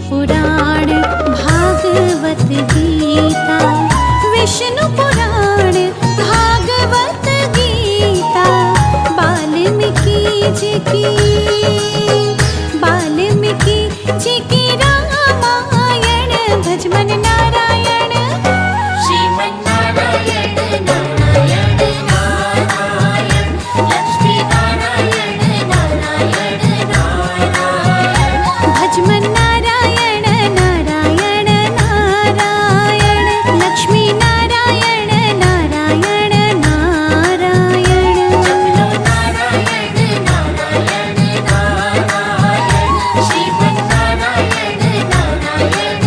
पुराण भागवत गीता, विष्णु पुराण भागवत गीता, वाल्मीकि जी की रामायण, भज मन नारायण। श्रीमन नारायण नारायण नारायण, लक्ष्मी नारायण नारायण नारायण, भज मन नारायण नारायण नारायण, लक्ष्मी नारायण नारायण नारायण। जपलो नारायण नारायण नारायण, श्रीमन नारायण नारायण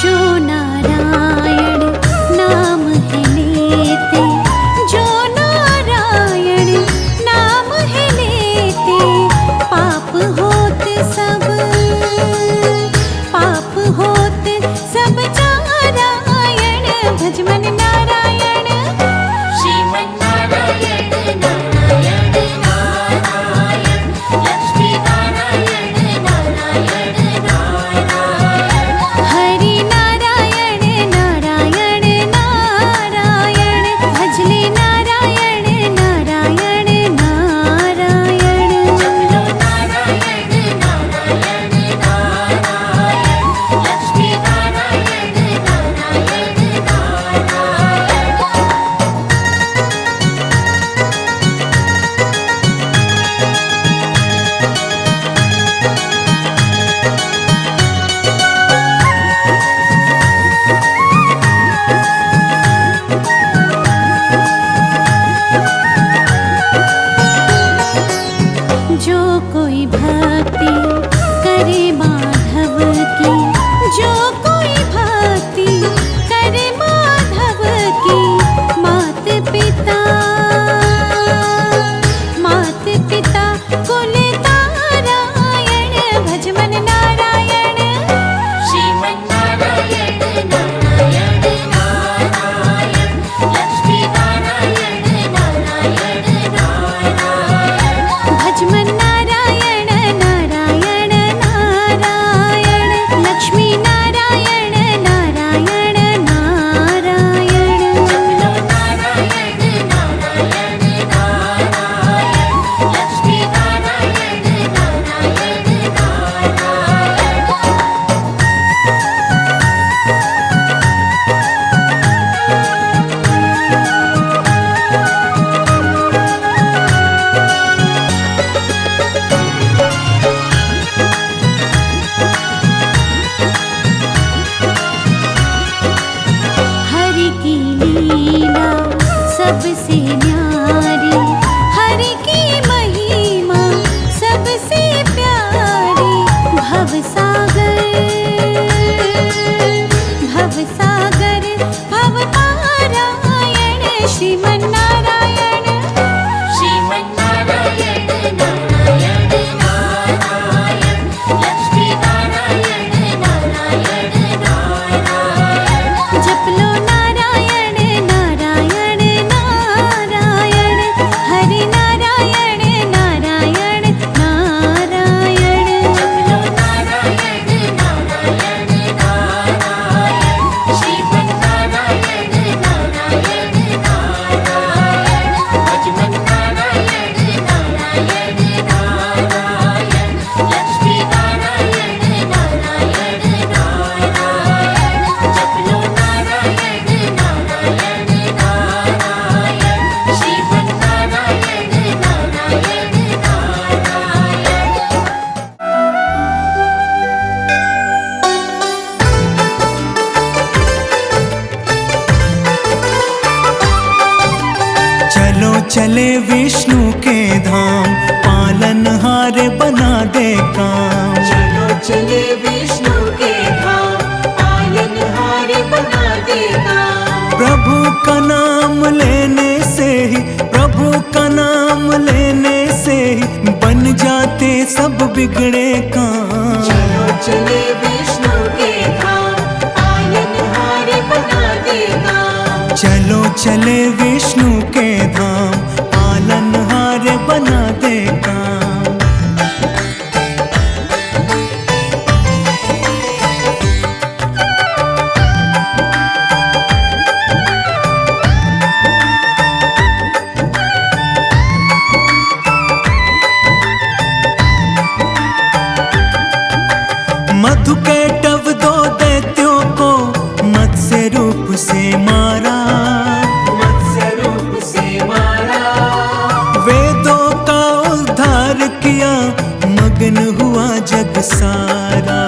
जो नारायण नाम है लेते, जो नारायण नाम है लेते, पाप होत सब नारायण, भज मन नारायण। श्रीमन नारायण नारायण नारायण, लक्ष्मी नारायण नारायण नारायण, हरि नारायण नारायण नारायण, भजले नारायण नारायण नारायण। जपलो नारायण नारायण नारायण, लक्ष्मी नारायण नारायण नारायण। जो कोई भक्ति करे माधव की, जो कोई भक्ति करे माधव की, मात पिता कुल तारायण, भज मन नारायण। श्रीमन नारायण नारायण नारायण, लक्ष्मी नारायण नारायण नारायण, भज मन नारायण नारायण नारायण, लक्ष्मी नारायण नारायण नारायण। जपलो नारायण नारायण नारायण, लक्ष्मी नारायण नारायण नारायण। हरि की लीला सबसे न्यारी, हरि की महिमा सबसे प्यारी, भवसागर भव पारायण, श्रीमन नारायण। श्रीमन नारायण नारायण नारायण, लक्ष्मी नारायण नारायण नारायण, जपलो नारायण नारायण नारायण, हरि नारायण नारायण नारायण। जपलो नारायण नारायण नारायण, श्रीमन नारायण नारायण नारायण, भज मन नारायण नारायण नारायण, लक्ष्मी नारायण नारायण नारायण, जपलो नारायण नारायण नारायण, श्रीमन नारायण नारायण नारायण। चलो चले विष्णु के धाम, पालनहार बना दे काम। चलो चले विष्णु के धाम, पालनहार बना देगा। प्रभु का नाम लेने से ही, प्रभु का नाम लेने बिगड़े काम। चलो चले विष्णु के धाम, पालनहार बना देगा। चलो चले विष्णु के धाम, पालनहार बना दे काम। मधु के टव दो दैत्यों को मत्स्य रूप से मारा, मत्स्य रूप से मारा। वेदों का उद्धार किया, मगन हुआ जग सारा।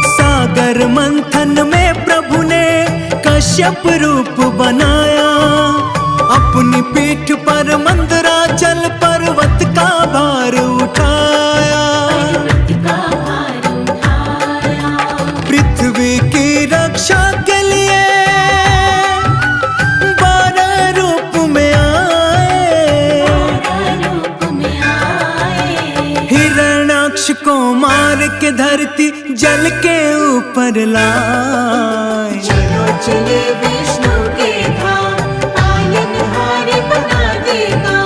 सागर मंथन में प्रभु ने कश्यप रूप बनाया, अपनी पीठ पर मंदराचल पर्वत का भार उठाया। पर्वत का भार उठाया। पृथ्वी की रक्षा के लिए 12 रूप में आए, 12 रूप में आए। हिरण्याक्ष को मार के धरती जल के ऊपर लाए। चलो चले विष्णु के धाम, पालनहार बना देगा।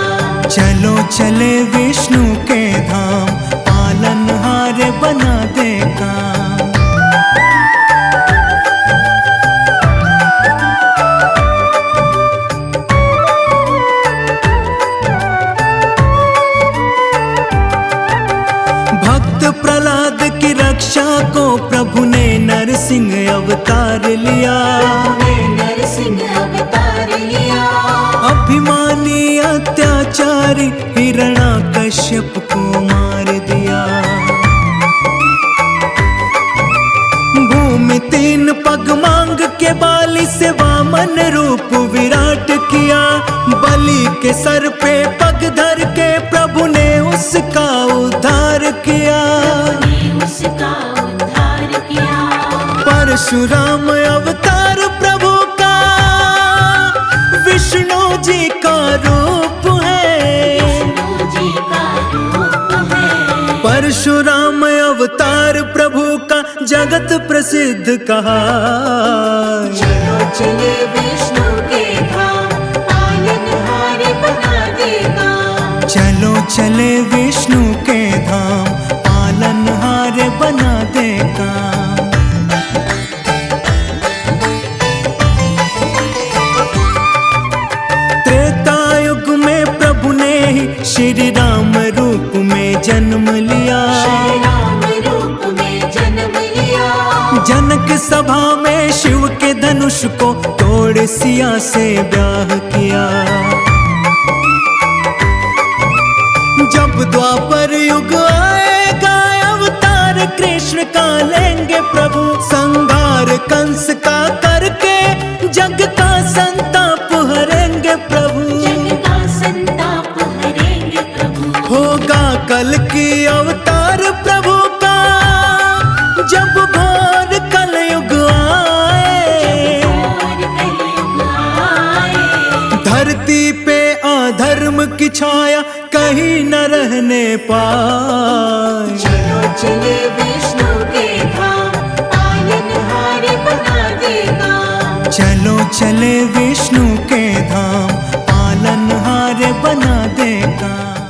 चलो चले विष्णु के धाम, पालनहार बना दे काम। भक्त प्रहलाद की रक्षा को प्रभु ने नरसिंह अवतार लिया। ने नरसिंह अवतार लिया। अभिमानी अत्याचारी हिरण्याकश्यप को मार दिया। भूमि 3 पग मांग के बाली से वामन रूप विराट किया। बलि के सर पे पग धर के प्रभु ने उसका उद्धार किया। ने उसका उद्धार किया। परशुराम अवतार प्रभु का विष्णु जी का रूप है। विष्णु जी का रूप है। परशुराम अवतार प्रभु का जगत प्रसिद्ध कहा। चलो चले विष्णु के धाम, पालनहार बना देगा। चलो चले विष्णु के धाम, पालनहार बना दे काम। त्रेता युग में प्रभु ने ही श्री राम रूप में जन्म लिया। श्री राम रूप में जन्म लिया। जनक सभा में शिव के धनुष को तोड़ सिया से ब्याह किया। जब द्वापर युग आएगा अवतार कृष्ण का लेंगे प्रभु। संहार कंस का करके जग का संताप हरेंगे प्रभु। जग का संताप हरेंगे प्रभु। होगा कल की अवतार प्रभु का, जब घोर कलयुग आए। और कलयुग आए। धरती पे अधर्म की छाया कहीं न रहने पाए। चलो चले विष्णु के धाम, पालनहार बना देगा। चलो चले विष्णु के धाम, पालनहार बना दे काम।